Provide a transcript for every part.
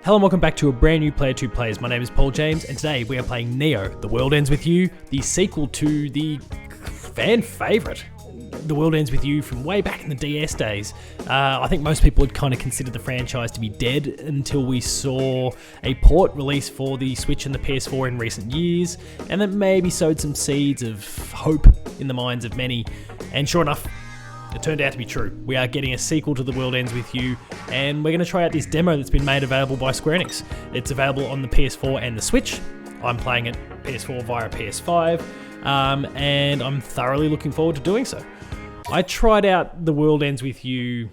Hello and welcome back to a brand new Player 2 Plays. My name is Paul James and today we are playing Neo, The World Ends With You, the sequel to the fan favourite, The World Ends With You from way back in the DS days. I think most people would kind of consider the franchise to be dead until we saw a port released for the Switch and the PS4 in recent years, and that maybe sowed some seeds of hope in the minds of many, and sure enough, it turned out to be true. We are getting a sequel to The World Ends With You, and we're going to try out this demo that's been made available by Square-Enix. It's available on the PS4 and the Switch. I'm playing it PS4 via PS5, and I'm thoroughly looking forward to doing so. I tried out The World Ends With You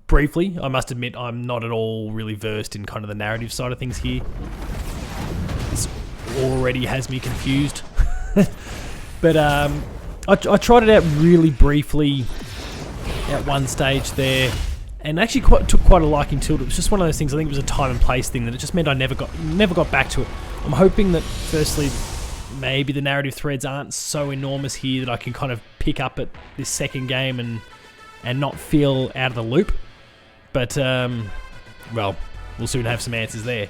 briefly. I must admit I'm not at all really versed in kind of the narrative side of things here. This already has me confused. But I tried it out really briefly at one stage there, and actually took quite a liking to it. It was just one of those things. I think it was a time and place thing that it just meant I never got back to it. I'm hoping that firstly, maybe the narrative threads aren't so enormous here that I can kind of pick up at this second game and not feel out of the loop. But well, we'll soon have some answers there.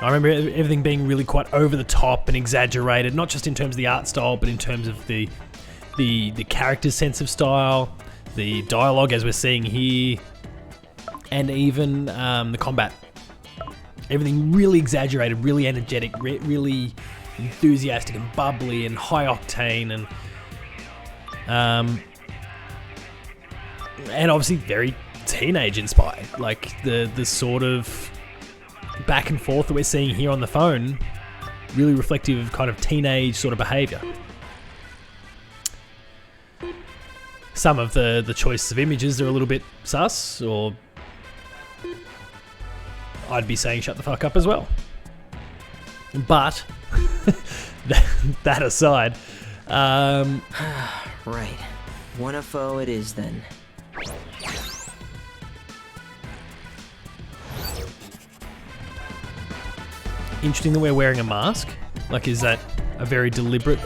I remember everything being really quite over the top and exaggerated, not just in terms of the art style, but in terms of the character's sense of style, the dialogue as we're seeing here, and even the combat. Everything really exaggerated, really energetic, really enthusiastic and bubbly and high octane, and obviously very teenage inspired. Like the sort of back and forth that we're seeing here on the phone, really reflective of kind of teenage sort of behaviour. Some of the choices of images are a little bit sus, or I'd be saying shut the fuck up as well. But that aside, right, one a foe it is then. Interesting that we're wearing a mask. Like, is that a very deliberate...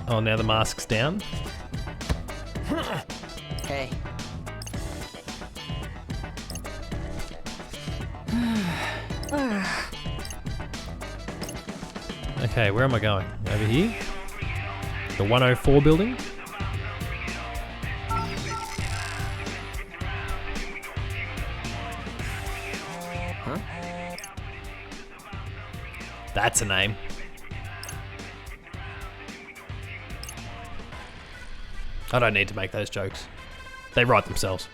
Oh, now the mask's down. Hey. Okay, where am I going? Over here? The 104 building? Huh? That's a name. I don't need to make those jokes. They write themselves.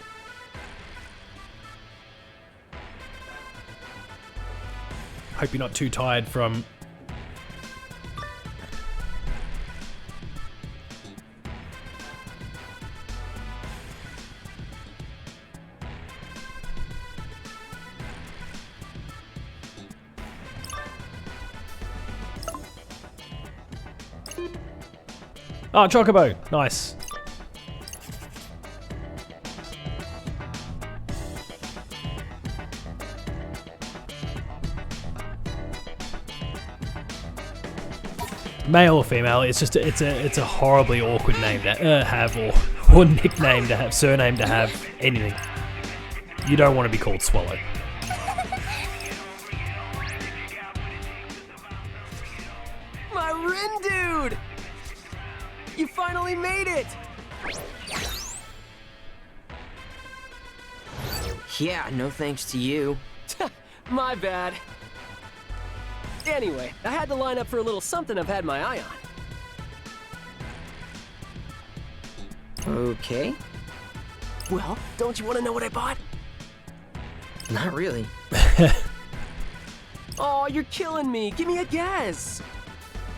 Hope you're not too tired from... Oh, Chocobo. Nice. Male or female, it's just it's a horribly awkward name to have, or nickname to have, surname to have, anything. You don't want to be called Swallow. My Rin dude! You finally made it! Yeah, no thanks to you. My bad. Anyway, I had to line up for a little something I've had my eye on. Okay. Well, don't you want to know what I bought? Not really. Oh, you're killing me. Give me a guess.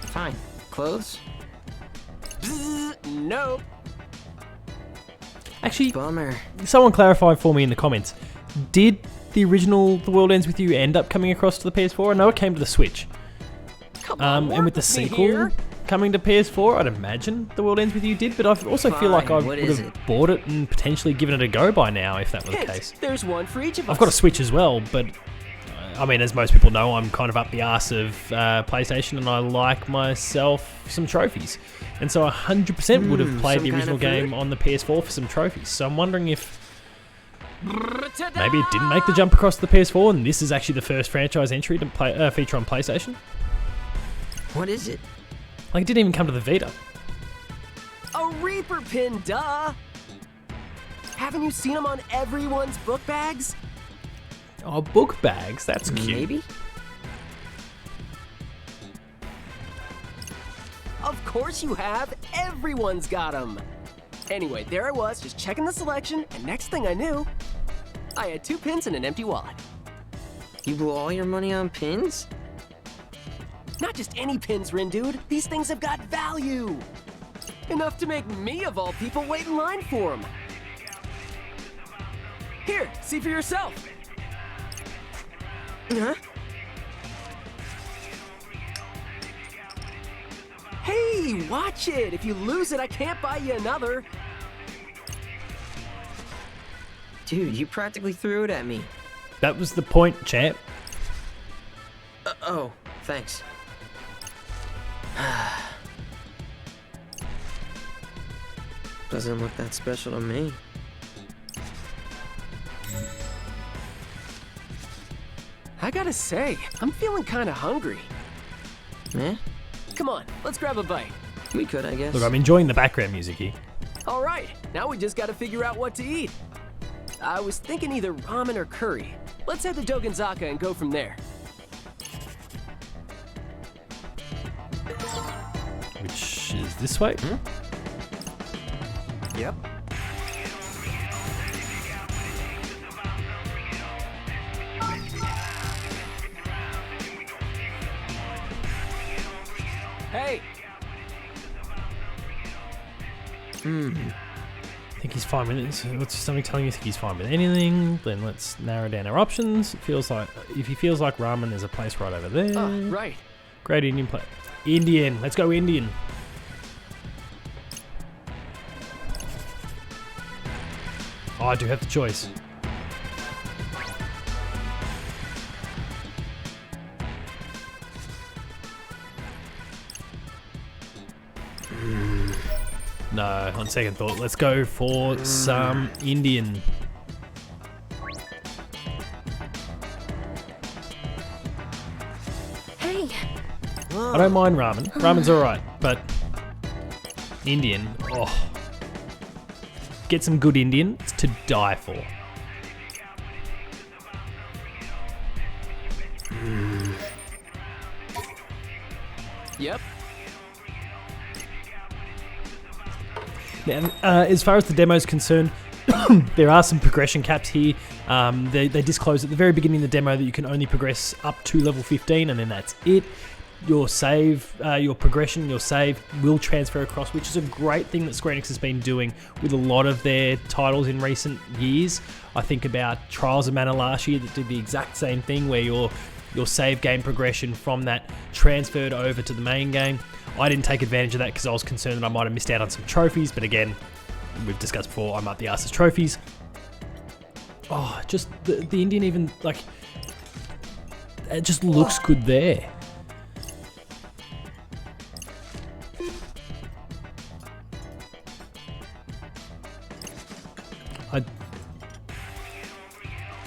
Fine. Clothes? Nope. Actually, Bummer. someone clarify for me in the comments. Did the original The World Ends With You end up coming across to the PS4? I know it came to the Switch. Come on, And with the work me sequel here. coming to PS4. I'd imagine The World Ends With You did, but I also feel like I Fine, would what is have it? bought it and potentially given it a go by now if that were the Hint, case. there's one for each of us. I've got a Switch as well, but I mean, as most people know, I'm kind of up the arse of PlayStation, and I like myself some trophies. And so I 100% would have played some the kind original of game food? on the PS4 for some trophies. So I'm wondering if maybe it didn't make the jump across to the PS4, and this is actually the first franchise entry to feature on PlayStation. What is it? Like, it didn't even come to the Vita. A Reaper pin, duh! Haven't you seen them on everyone's book bags? Oh, book bags. That's cute. Maybe? Of course you have. Everyone's got them. Anyway, there I was, just checking the selection, and next thing I knew, I had 2 pins and an empty wallet. You blew all your money on pins? Not just any pins, Rin dude. These things have got value. Enough to make me, of all people, wait in line for them. Here, see for yourself. Huh? Hey, watch it. If you lose it, I can't buy you another. Dude, you practically threw it at me. That was the point, champ. Oh, thanks. Doesn't look that special to me. I gotta say, I'm feeling kinda hungry. Eh? Come on, let's grab a bite. We could, I guess. Look, I'm enjoying the background music here. All right, now we just gotta figure out what to eat. I was thinking either ramen or curry. Let's head to Dogonzaka and go from there. Which is this way? Yep. Hey, I think he's fine with it. What's something telling you he's fine with anything? Then let's narrow down our options. It feels like if he feels like ramen, there's a place right over there. right. Great Indian place. Indian. Let's go Indian. Oh, I do have the choice. No, on second thought, let's go for some Indian. Hey, I don't mind ramen. Ramen's alright, but Indian, oh. Get some good Indian, it's to die for. Yep. Now, as far as the demo is concerned, there are some progression caps here. They disclose at the very beginning of the demo that you can only progress up to level 15, and then that's it. Your save, your progression, your save will transfer across, which is a great thing that Square-Enix has been doing with a lot of their titles in recent years. I think about Trials of Mana last year that did the exact same thing, where your save game progression from that transferred over to the main game. I didn't take advantage of that because I was concerned that I might have missed out on some trophies, but again, we've discussed before, I'm up the arse as trophies. Oh, just the Indian even, like, it just looks good there.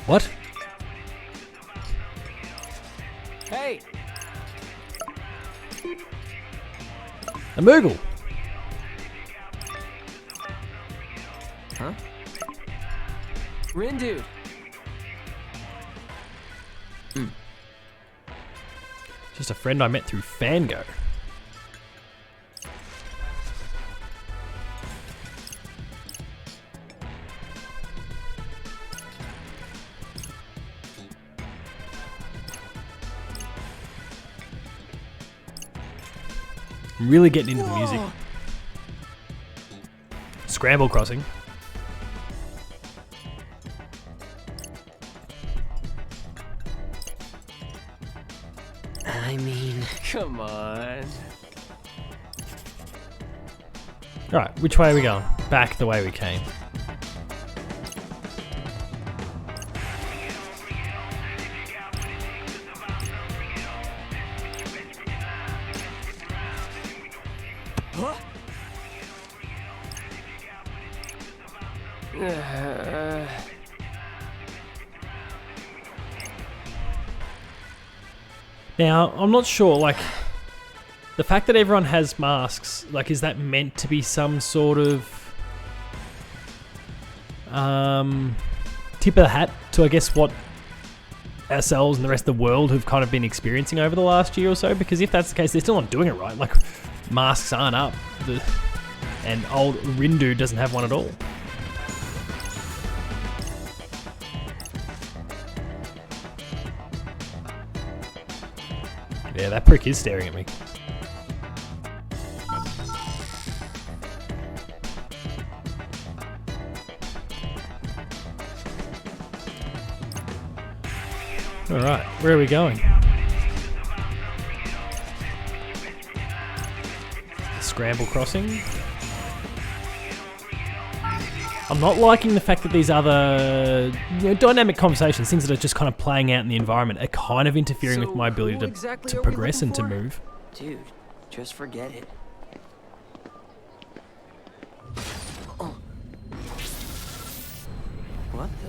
What? Hey, A Moogle! Huh? Rin dude. Just a friend I met through Fango. I'm really getting into the music. Scramble Crossing. I mean, Come on. Alright, which way are we going? Back the way we came. Huh? Now, I'm not sure, like, the fact that everyone has masks, like, is that meant to be some sort of tip of the hat to, I guess, what ourselves and the rest of the world have kind of been experiencing over the last year or so? Because if that's the case, they're still not doing it right. Like, masks aren't up, and old Rindu doesn't have one at all. Yeah, that prick is staring at me. Alright, where are we going? Scramble crossing. I'm not liking the fact that these other dynamic conversations, things that are just kind of playing out in the environment, are kind of interfering with my ability to progress and to move. Dude, just forget it. Oh. What the?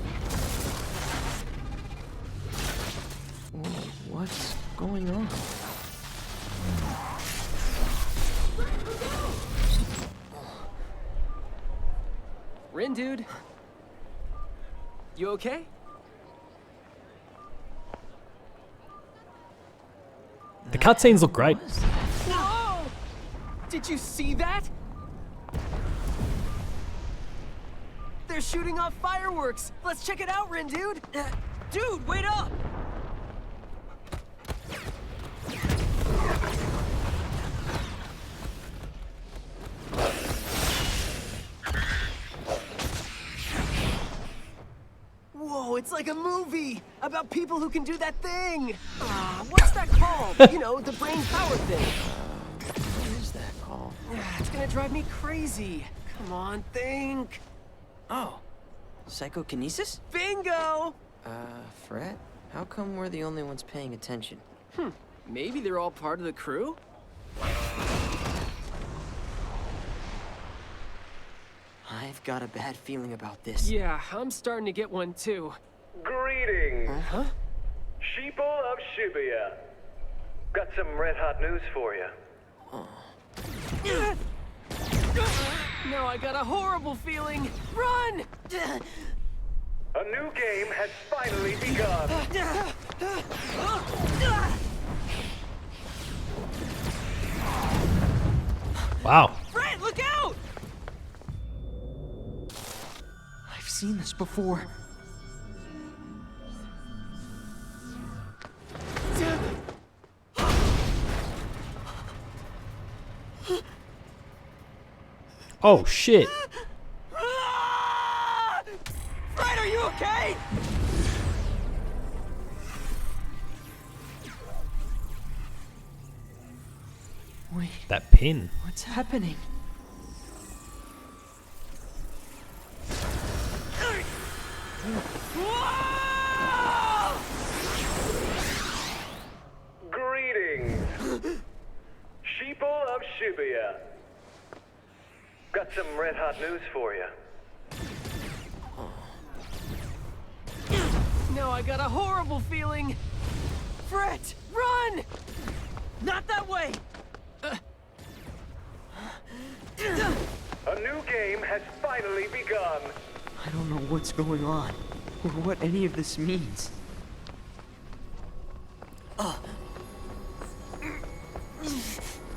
Whoa, what's going on? Rin, dude. You okay? The cutscenes look great. Whoa! Did you see that? They're shooting off fireworks. Let's check it out, Rin, dude. Dude, wait up! Whoa, it's like a movie about people who can do that thing. What's that called? You know, the brain power thing. What is that called? It's gonna drive me crazy. Come on, think. Oh, psychokinesis? Bingo! Fred? How come we're the only ones paying attention? Maybe they're all part of the crew? I've got a bad feeling about this. Yeah, I'm starting to get one too. Greetings, Huh? sheeple of Shibuya. Got some red-hot news for you. No, I got a horrible feeling. Run! A new game has finally begun. Wow. Fred, look out! I've seen this before. Oh shit. Fred, are you okay? Wait, That pin. what's happening? Greetings, sheeple of Shibuya. Got some red-hot news for you. No, I got a horrible feeling. Fred, run! Not that way! A new game has finally begun. I don't know what's going on, or what any of this means.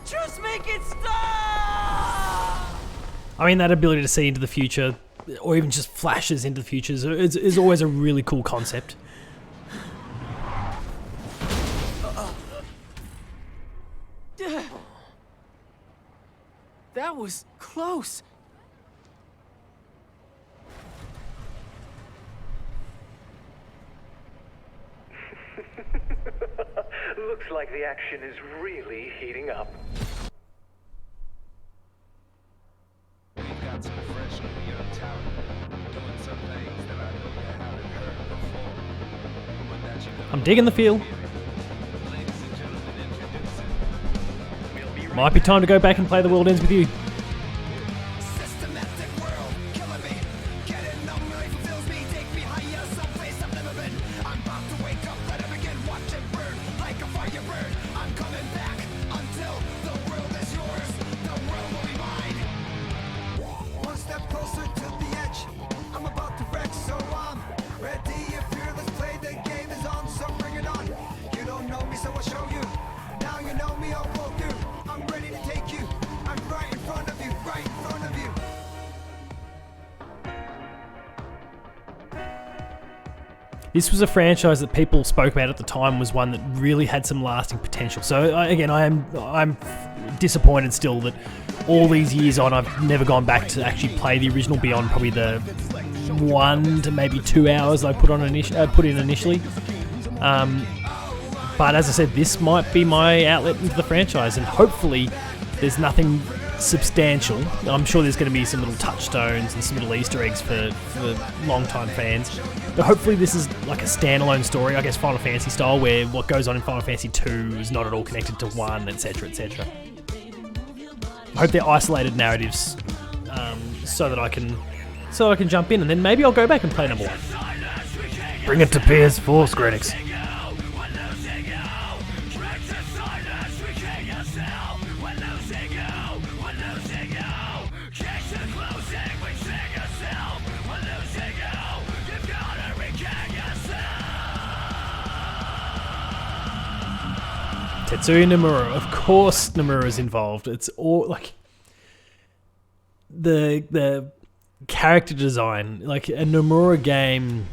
Just make it stop! I mean, that ability to see into the future, or even just flashes into the future, is always a really cool concept. That was close. Looks like the action is really heating up. I'm digging the feel. Might be time to go back and play The World Ends With You. This was a franchise that people spoke about at the time was one that really had some lasting potential. So I'm disappointed still that all these years on I've never gone back to actually play the original beyond probably the 1 to maybe 2 hours I put in initially. But as I said, this might be my outlet into the franchise, and hopefully there's nothing substantial. I'm sure there's going to be some little touchstones and some little Easter eggs for long-time fans. But hopefully this is like a standalone story, I guess Final Fantasy style, where what goes on in Final Fantasy 2 is not at all connected to 1, etc, etc. I hope they're isolated narratives, so that I can jump in, and then maybe I'll go back and play number 1. Bring it to PS4, Square-Enix. Tetsuya Nomura, of course Nomura's involved. It's all like the character design, like a Nomura game,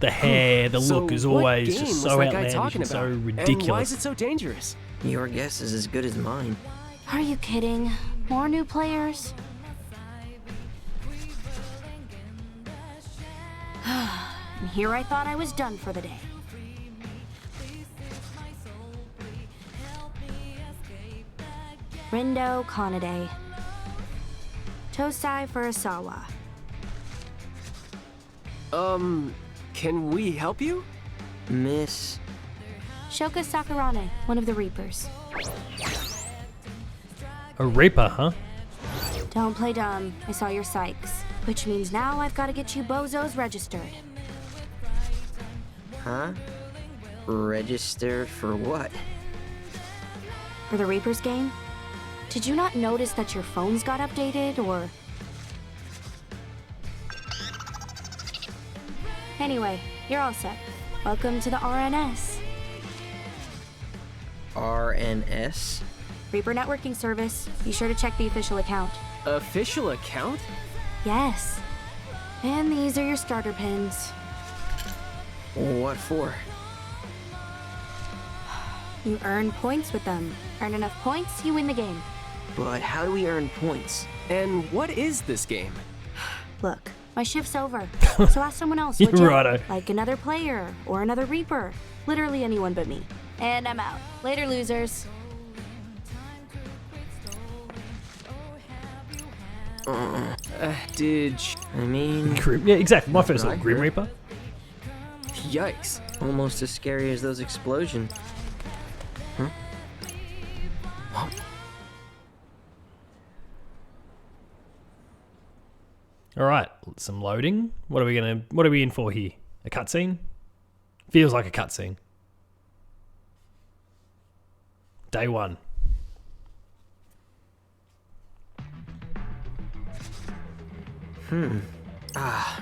the hair, the look is always just so outlandish and so ridiculous. And why is it so dangerous? Your guess is as good as mine. Are you kidding? More new players? And here I thought I was done for the day. Rindo Kanade. Tosai Furusawa. Can we help you? Miss... Shoka Sakurane, one of the Reapers. A Reaper, huh? Don't play dumb. I saw your psychs. Which means now I've got to get you bozos registered. Huh? Registered for what? For the Reapers game? Did you not notice that your phones got updated, or...? Anyway, you're all set. Welcome to the RNS. RNS? Reaper Networking Service. Be sure to check the official account. Official account? Yes. And these are your starter pins. What for? You earn points with them. Earn enough points, you win the game. But how do we earn points? And what is this game? Look, my shift's over. So ask someone else, would you? Righto. Like another player, or another Reaper. Literally anyone but me. And I'm out. Later, losers. Did I mean... Grim, yeah, exactly. My first what thought, I Grim heard. Reaper. Yikes. Almost as scary as those explosions. Huh? All right, some loading. What are we in for here? A cutscene? Feels like a cutscene. Day 1.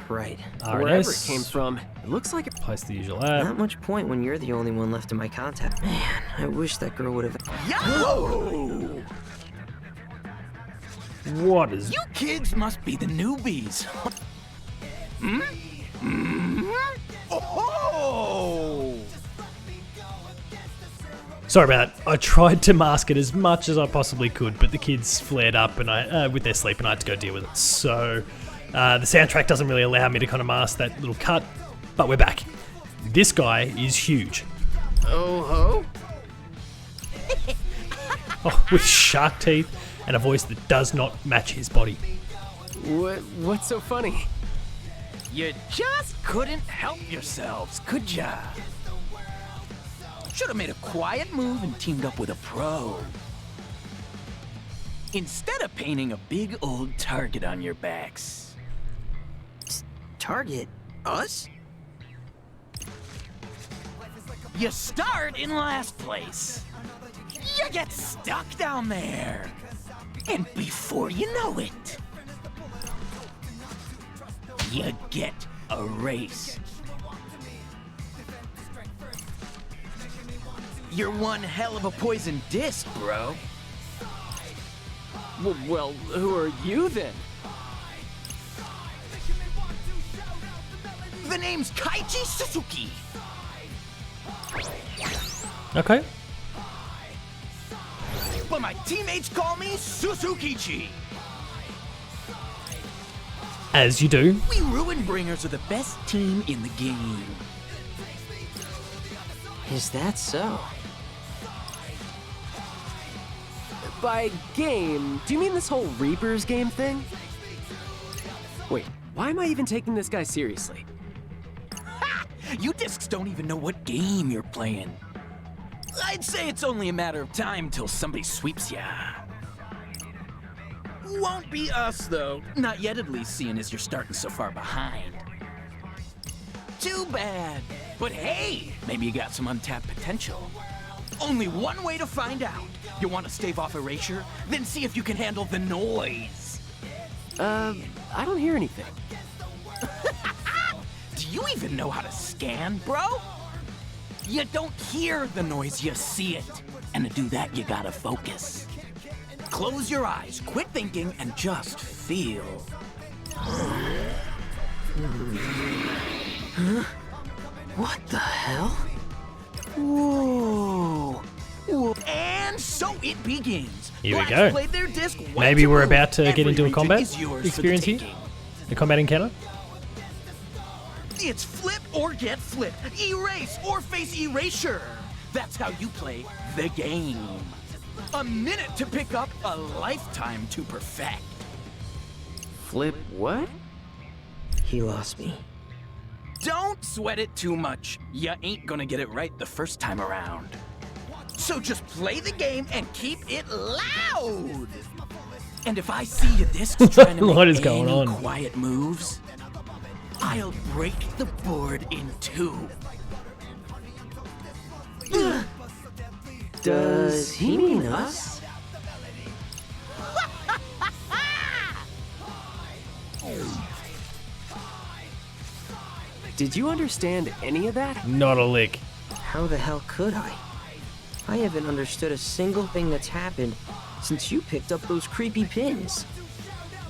Right. Wherever it RNS. came from, it looks like it. Place the usual app. Not much point when you're the only one left in my contact. Man, I wish that girl would have... What is... You kids must be the newbies. Oh! Sorry about that. I tried to mask it as much as I possibly could, but the kids flared up and with their sleep, and I had to go deal with it. So the soundtrack doesn't really allow me to kind of mask that little cut, but we're back. This guy is huge. Oh Oh, with shark teeth and a voice that does not match his body. ho! What's so funny? You just couldn't help yourselves, could ya? Should have made a quiet move and teamed up with a pro. Instead of painting a big old target on your backs. Target? Us? You start in last place. You get stuck down there. And before you know it, you get erased. You're one hell of a poison disc, bro. Well, who are you then? The name's Kaiji Suzuki. Okay. But my teammates call me Suzukichi. As you do. We Ruin Bringers are the best team in the game. Is that so? By game, do you mean this whole Reapers game thing? Wait, why am I even taking this guy seriously? Ha! You discs don't even know what game you're playing. I'd say it's only a matter of time till somebody sweeps ya. Won't be us, though. Not yet, at least, seeing as you're starting so far behind. Too bad. But hey, maybe you got some untapped potential. Only one way to find out. You want to stave off erasure? Then see if you can handle the noise. I don't hear anything. Do you even know how to scan, bro? You don't hear the noise, you see it. And to do that, you gotta focus. Close your eyes, quit thinking, and just feel. Huh? What the hell? Whoa. Whoa. And so it begins. Here we Blacks go. played their disc way Maybe too we're early. about to get Every into a region combat is yours for the experience here. taking. The combat encounter. It's flip or get flipped, erase or face erasure. That's how you play the game. A minute to pick up, a lifetime to perfect. Flip what? He lost me. Don't sweat it too much. You ain't gonna get it right the first time around. So just play the game and keep it loud. And if I see your discs trying to What make is going any on? quiet moves, I'll break the board in two. Does he mean us? Did you understand any of that? Not a lick. How the hell could I? I haven't understood a single thing that's happened since you picked up those creepy pins.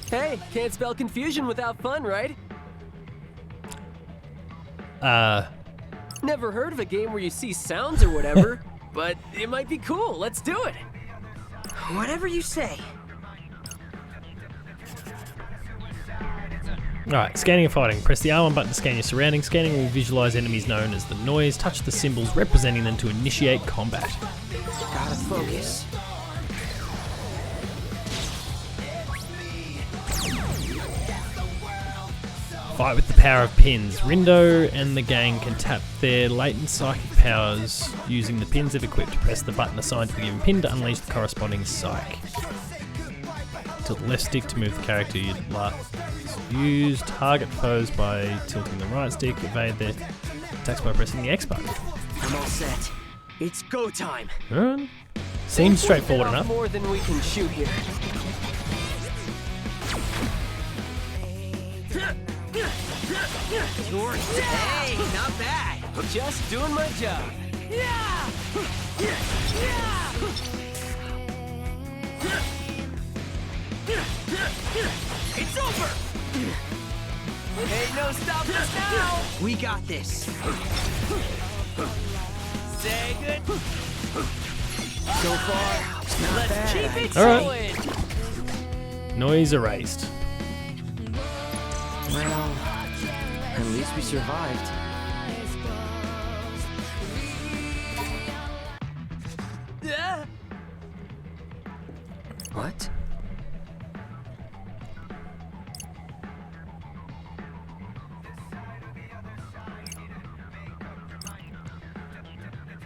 Hey, can't spell confusion without fun, right? Never heard of a game where you see sounds or whatever, but it might be cool. Let's do it. Whatever you say. Alright, scanning and fighting. Press the R1 button to scan your surroundings. Scanning will visualize enemies known as the noise. Touch the symbols representing them to initiate combat. Gotta focus. Fight with the power of pins. Rindo and the gang can tap their latent psychic powers using the pins they've equipped. Press the button assigned to the given pin to unleash the corresponding psych. Tilt the left stick to move the character you use. Target foes by tilting the right stick. Evade their attacks by pressing the X button. I'm all set. It's go time. Alright. Seems straightforward Bit off enough. More than we can shoot here. Hey, not bad. Just doing my job. It's over! Ain't no stopping us now. We got this. Say good. So far, it's not Let's bad. keep it All right. going. Noise erased. Well, at least we survived. Yeah. What?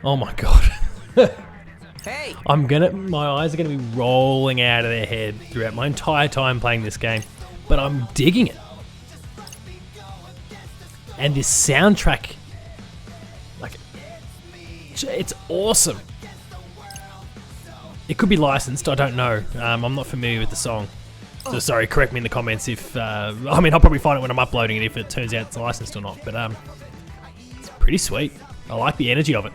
Oh my god. Hey! My eyes are gonna be rolling out of their head throughout my entire time playing this game, but I'm digging it. And this soundtrack, like, it's awesome. It could be licensed, I don't know. I'm not familiar with the song. So sorry, correct me in the comments if, I mean, I'll probably find it when I'm uploading it if it turns out it's licensed or not, but it's pretty sweet. I like the energy of it.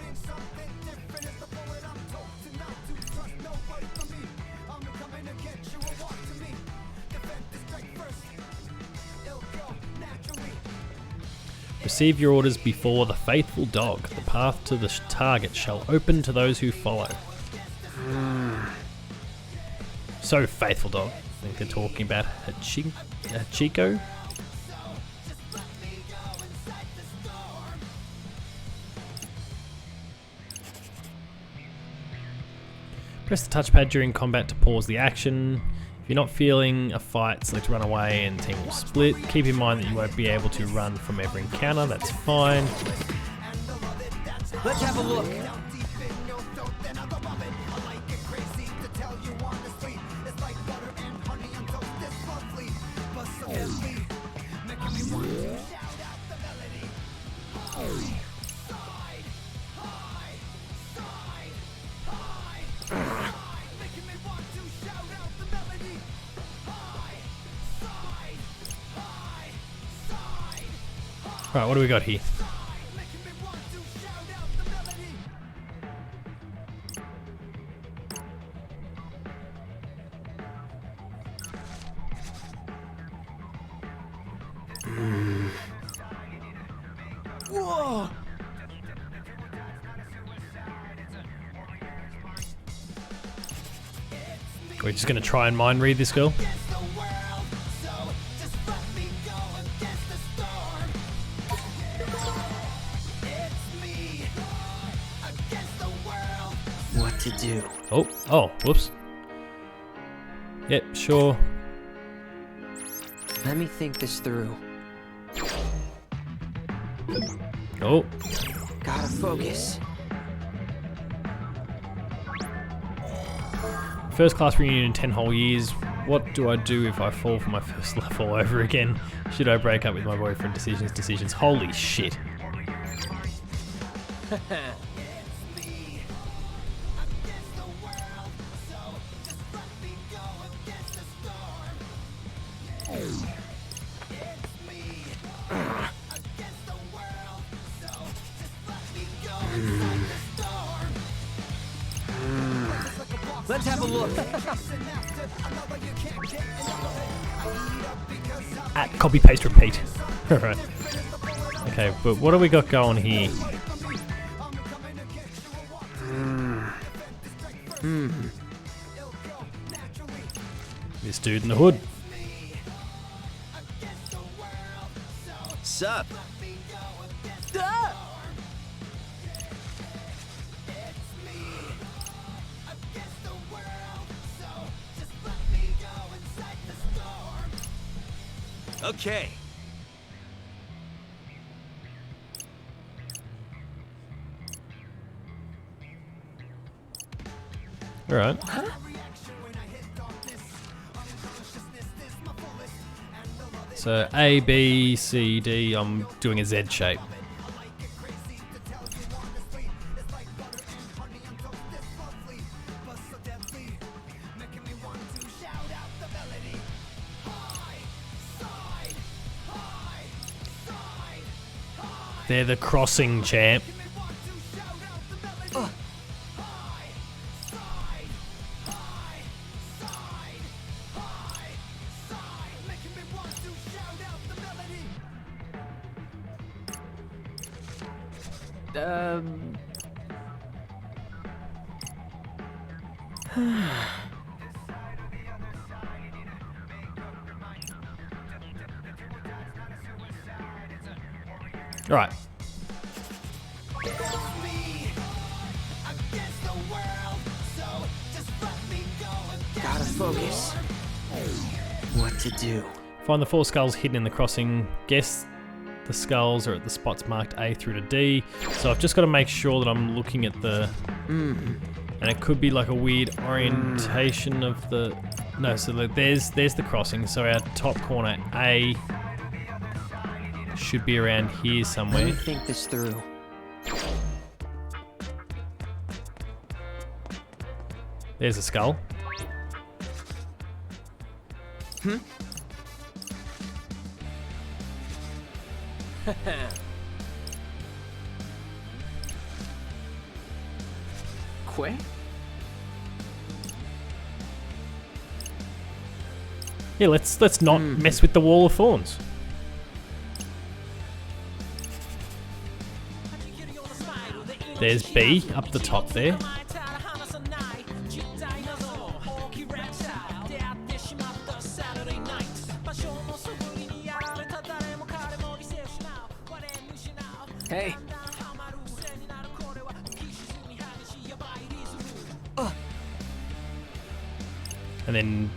Receive your orders before the faithful dog. The path to the target shall open to those who follow. So faithful dog. I think they're talking about Hachiko. Press the touchpad during combat to pause the action. If you're not feeling a fight, select run away and the team will split. Keep in mind that you won't be able to run from every encounter, that's fine. Let's have a look. Right, what do we got here? Whoa! We're just going to try and mind read this girl. What to do? Oh, whoops. Yep, sure. Let me think this through. Oh, Gotta focus. first class reunion in 10 whole years. What do I do if I fall for my first love all over again? Should I break up with my boyfriend? Decisions. Holy shit. Let's have a look. At copy, paste, repeat. Alright. Okay, but what do we got going here? This dude in the hood. Sup? Okay. Alright. So A, B, C, D, I'm doing a Z shape. They're the crossing champ. All right. Gotta focus. What to do? Find the 4 skulls hidden in the crossing. Guess The skulls are at the spots marked A through to D. So I've just got to make sure that I'm looking at the... And it could be like a weird orientation of the... No, so there's the crossing. So our top corner A should be around here somewhere. Let me think this through. There's a skull. Quay? Yeah, let's not mess with the wall of thorns. There's B up the top there. Hey. And then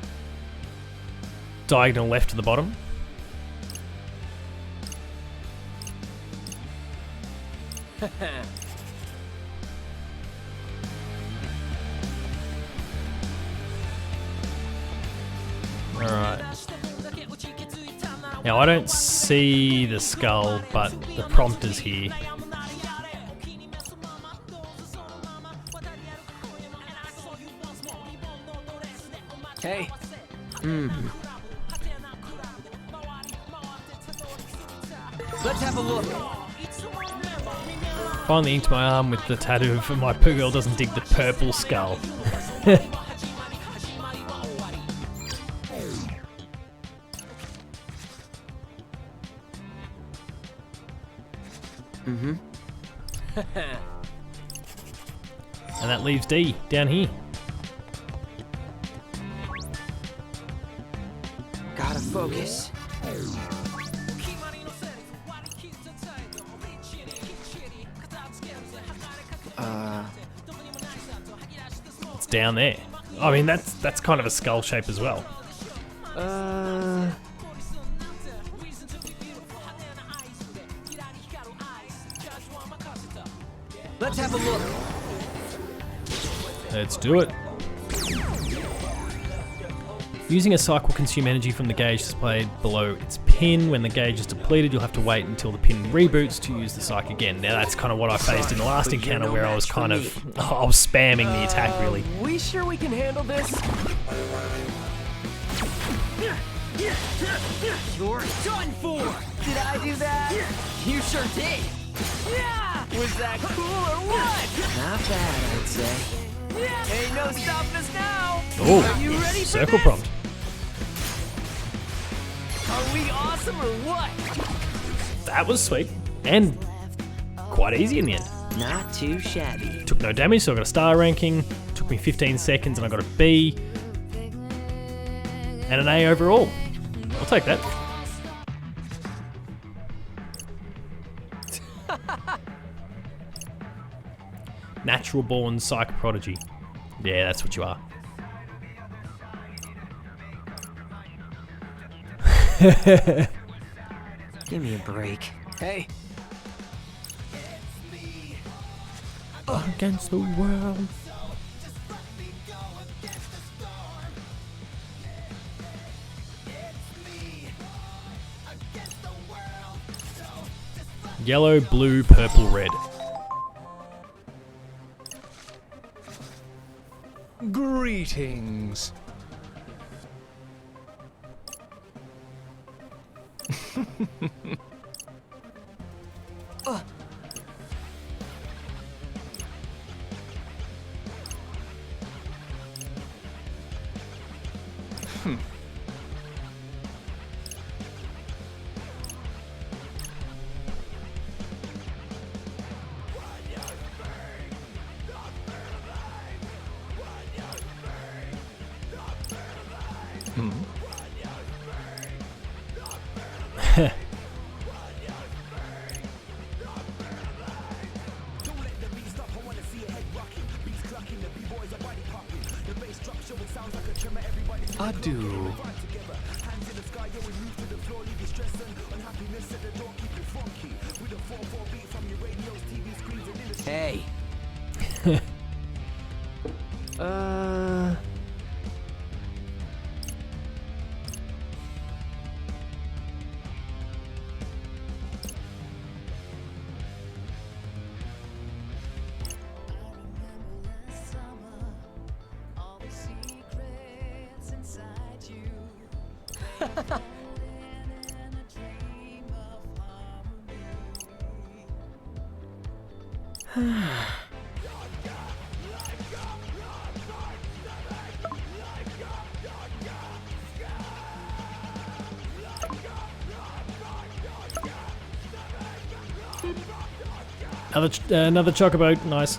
diagonal left to the bottom. Alright. Now I don't see the skull, but the prompt is here. Hey. Let's have a look. Finally inked my arm with the tattoo for my poo girl doesn't dig the purple skull. And that leaves D down here. Gotta focus. It's down there. I mean, that's kind of a skull shape as well. Let's have a look. Let's do it. Using a cycle will consume energy from the gauge displayed below its pin. When the gauge is depleted, you'll have to wait until the pin reboots to use the psych again. Now that's kind of what I faced in the last encounter where I was I was spamming the attack really. We sure we can handle this? You're done for! Did I do that? You sure did! Yeah! Was that cool or what? Not bad, I'd say. Ain't no stopping us now! Oh, Are you ready for circle this? prompt. Are we awesome or what? That was sweet. And quite easy in the end. Not too shabby. Took no damage, so I got a star ranking. Took me 15 seconds and I got a B. And an A overall. I'll take that. Natural born psych prodigy. Yeah, that's what you are. Give me a break. Hey. Against the world. Yellow, blue, purple, red. Greetings. Adieu. Hey. Another chocobo, nice.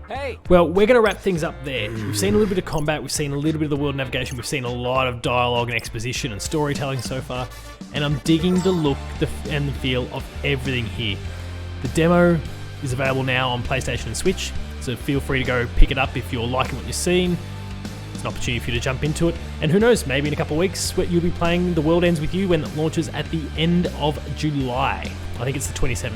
Hey! Well, we're going to wrap things up there. We've seen a little bit of combat, we've seen a little bit of the world navigation, we've seen a lot of dialogue and exposition and storytelling so far, and I'm digging the look and the feel of everything here. The demo is available now on PlayStation and Switch, so feel free to go pick it up if you're liking what you're seeing. It's an opportunity for you to jump into it, and who knows, maybe in a couple of weeks you'll be playing The World Ends With You when it launches at the end of July. I think it's the 27th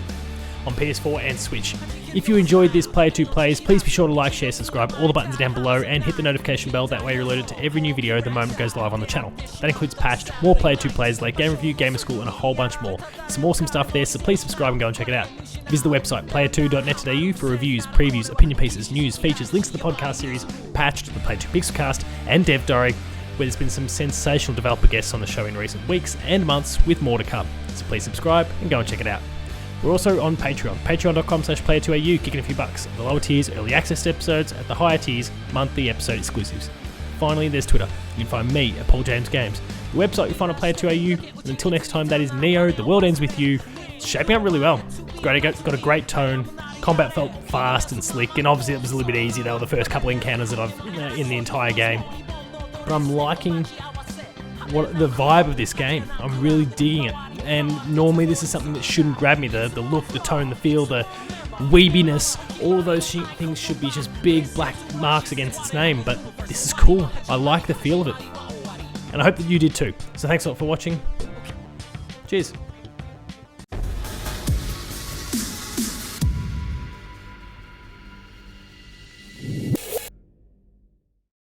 on PS4 and Switch. If you enjoyed this Player 2 Plays, please be sure to like, share, subscribe, all the buttons are down below, and hit the notification bell, that way you're alerted to every new video the moment it goes live on the channel. That includes patched, more Player 2 Plays like Game Review, Gamer School, and a whole bunch more. There's some awesome stuff there, so please subscribe and go and check it out. Visit the website player2.net.au for reviews, previews, opinion pieces, news, features, links to the podcast series, Patched, the Player 2 Pixelcast, and Dev Diary, where there's been some sensational developer guests on the show in recent weeks and months, with more to come. So please subscribe and go and check it out. We're also on Patreon, patreon.com/player2au, kicking a few bucks. At the lower tiers, early access to episodes. At the higher tiers, monthly episode exclusives. Finally, there's Twitter. You can find me at Paul James Games. The website you find at player2au. And until next time, that is Neo, The World Ends With You. It's shaping up really well. It's got a great tone. Combat felt fast and slick, and obviously it was a little bit easy. They were the first couple encounters that I've in the entire game. But I'm liking the vibe of this game. I'm really digging it. And normally this is something that shouldn't grab me. The look, the tone, the feel, the weebiness, all of those things should be just big black marks against its name. But this is cool. I like the feel of it. And I hope that you did too. So thanks a lot for watching. Cheers.